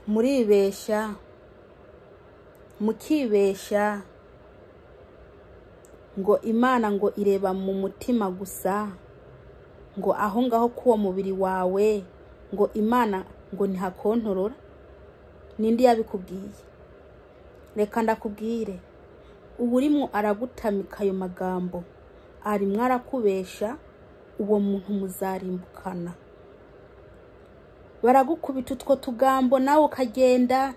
muribesha mukibesha ngo Imana ngo ireba mu mutima gusa, ngo aho ngaho kuwo mubiri wawe ngo Imana ngo ntihakontorora. Nindi yabikubwiye? Reka ndakubwire, uburimo aragutamika ayo magambo, ari mwarakubesha, uwo muntu muzarimbukana. Baragukubita utwo tugambo nawe ukagenda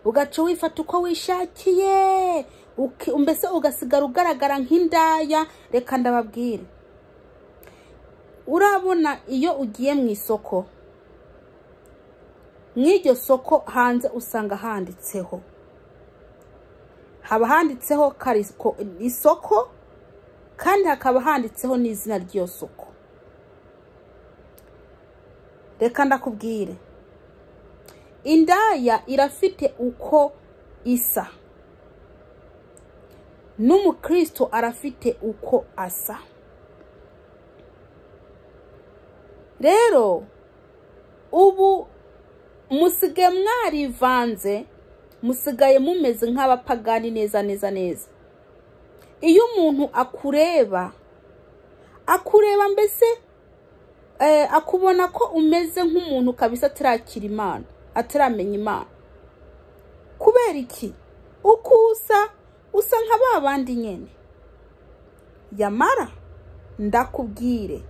ugaca wifata uko wishakiye, mbese ugasigara ugaragara nk'indaya. Reka ndababwire, urabona iyo ugiye mu isoko, mw'iryo soko hanze usanga handitseho, haba handitseho karisiko isoko, kandi hakaba handitseho n'izina ry'iyo soko. Reka ndakubwire, indaya irafite uko isa, n'umukristo arafite uko asa. Rero ubu musigaye mwarivanze, musigaye mumeze nk'abapagani neza neza neza. Iyo umuntu akureba mbese akubona ko umeze nk'umuntu kabisa atarakira Imana, ataramenya Imana. Kubera iki? Usa nka babandi nyene. Yamara ndakubwire,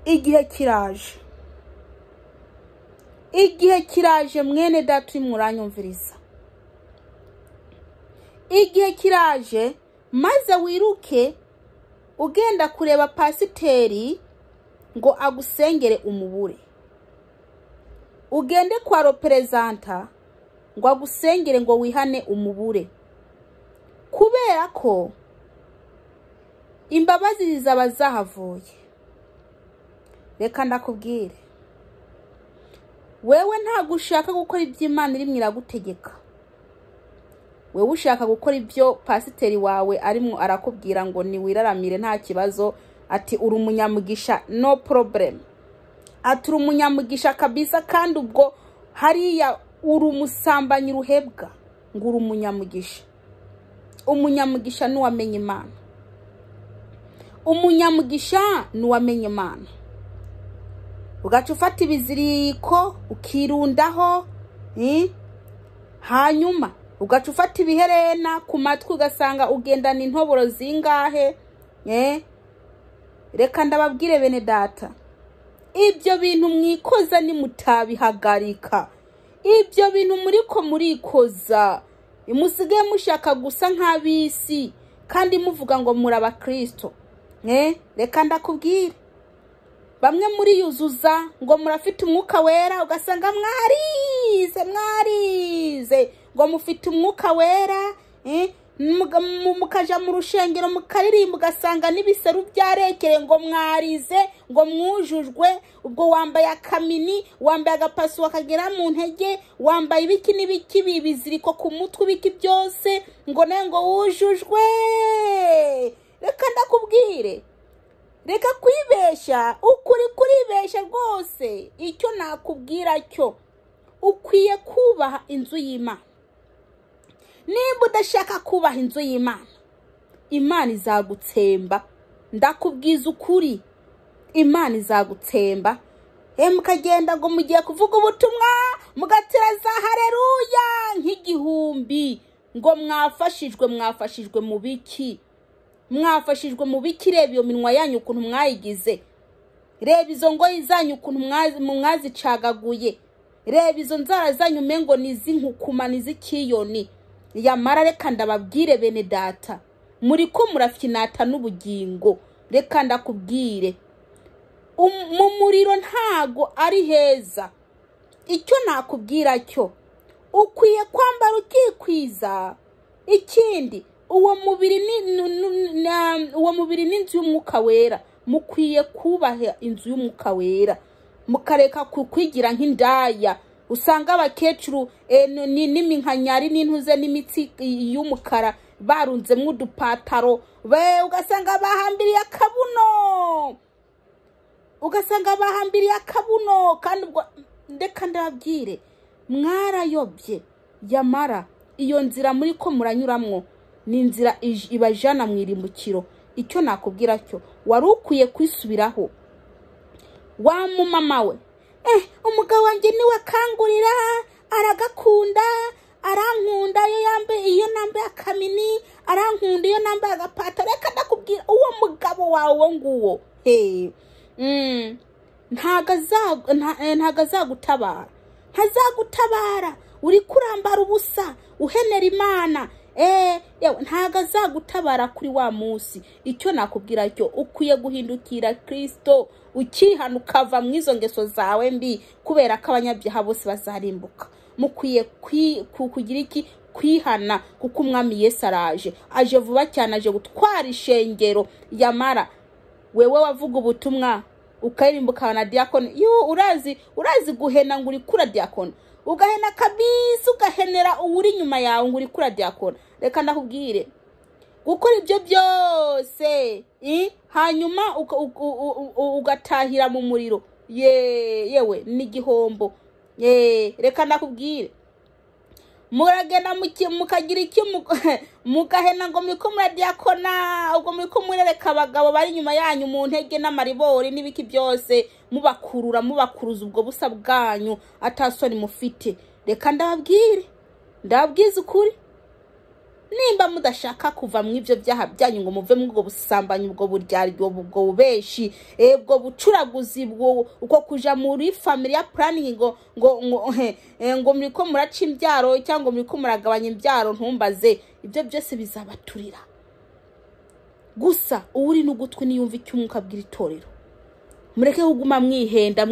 igihe kiraje mwene data muranyumviriza. Igihe kiraje maze wiruke ugenda kureba pasiteri ngo agusengere umubure. Ugende kwa representa ngo agusengere ngo wihane umubure. Kubera ko imbabazi zizaba zahavuye. Reka ndakubwire, wewe ntago ushaka gukora iby'Imana irimwe iragutegeka. Wewe ushaka gukora ibyo pasiteri wawe arimo arakubwira ngo ni wiraramire nta kibazo, ati uri umunyamugisha, no problem. Ati uri umunyamugisha kabisa, kandi ubwo hariya uri umusambanyi ruhebwa, ngo uri umunyamugisha. Umunyamugisha nuwamenye Imana. Umunyamugisha nuwamenye Imana. Ugaca ufata ibiziriko ukirundaho, hanyuma ugaca ufata ibiherena ku matwi ugasanga ugendana intoboro zingahe. Reka ndababwire bene data, ibyo bintu mwikoza ni mutabihagarika. Ibyo bintu murikoza, musigaye mushaka gusa nk'abisi kandi muvuga ngo muri abakristo. Reka ndakubwire, bamwe muri yuzuza ngo murafite umwuka wera, ugasanga mwarize ngo mufite umwuka wera, mukaja mu rushengero mukaririmba ugasanga nibiseru byarekere ngo mwarize ngo mwujujwe. Ubwo wambaye akamini, wambaye agapasu wakagera mu ntege, wambaye ibiki n'ibiki bibiziriko ku mutwe, ibiki byose ngo nengo wujujwe. Reka ndakubwire, reka kwibesha, ukuri kuribesha rwose. Icyo nakubwira cyo, ukwiye kubaha inzu y'Imana. Nimba udashaka kubaha inzu y'Imana, Imana izagutsemba. Ndakubwiza ukuri, Imana izagutsemba. Mukagenda ngo mugiye kuvuga ubutumwa, mugatira za haleluya nk'igihumbi, ngo mwafashijwe mu biki? Mwafashijwe mu biki? Reba iyo minwa yanyu ukuntu mwayigize, reba izo ngoyi zanyu ukuntu mwazicagaguye, reba izo nzara zanyu mengo nizinkukuma nizikiyoni. Yamara reka ndababwire bene data, muri ko murafinata n'ubugingo. Reka ndakubwire, mu muriro ntago ari heza. Icyo nakubwira cyo, ukwiye kwambara ukikwiza. Ikindi, uwo mubiri ni inzu y'umwuka wera. Mukwiye kubaha inzu y'umwuka wera, mukareka kukwigira nk'indaya. Usanga abakecuru n'iminkanyari n'intuze n'imitsi y'umukara barunzemwe udupataro, ugasanga bahambiriye akabuno. ugasanga bahambiriye akabuno kandi ubwo ndeka ndababwire mwarayobye yamara iyo nzira muri ko muranyuramwo ni inzira ibajana mu irimbukiro. Icyo nakubwira cyo wari ukwiye kwisubiraho wa mumama we. Umugabo wanjye niwe kangurira aragakunda arankunda iyo nambaye akamini arankunda iyo nambaye agapataro. Reka ndakubwira uwo mugabo wawe nguwo ntago azagutabara, ntazagutabara. Uri kurambara ubusa uhenera Imana, yewe ntago azagutabara kuri wa munsi. Icyo nakubwira cyo ukwiye guhindukira Kristo ukihana ukava mu izo ngeso zawe mbi, kubera ko abanyabyaha bose bazarimbuka. Mukwiye kugira iki? Kwihana, kuko umwami Yesu araje, aje vuba cyane, aje gutwara ishengero. Yamara wewe wavuga ubutumwa ukarimbuka na diakoni, urazi guhena ngo uri kura diakoni, ugahena kabisa, ugahenera uri nyuma yawe ngo uri kura diakoni. Reka ndakubwire gukora ibyo byose hanyuma ugatahira mu muriro, yewe n'igihombo. Reka ndakubwire muragenda mukagira iki mugahena ngo muri ko muradiakona, ubwo muri ko murereka abagabo bari nyuma yanyu mu ntege n'amaribori n'ibiki byose, mubakuruza ubwo busa bwanyu atasoni mufite. Reka ndababwize ukuri, nimba mudashaka kuva mu ivyo byaha byanyu ngo muve mu bwo busambanyi, ubwo buryaryo, ubwo bubeshi, ubwo bucuraguzi, uko kuja muri family planning ngo muri ko muraca imbyaro cyangwa muri ko muragabanya imbyaro, ntumbaze. Ibyo byose bizabaturira gusa. Uri n'ugutwi niyumva icyo umwuka bw'iritorero, mureke kuguma mwihenda.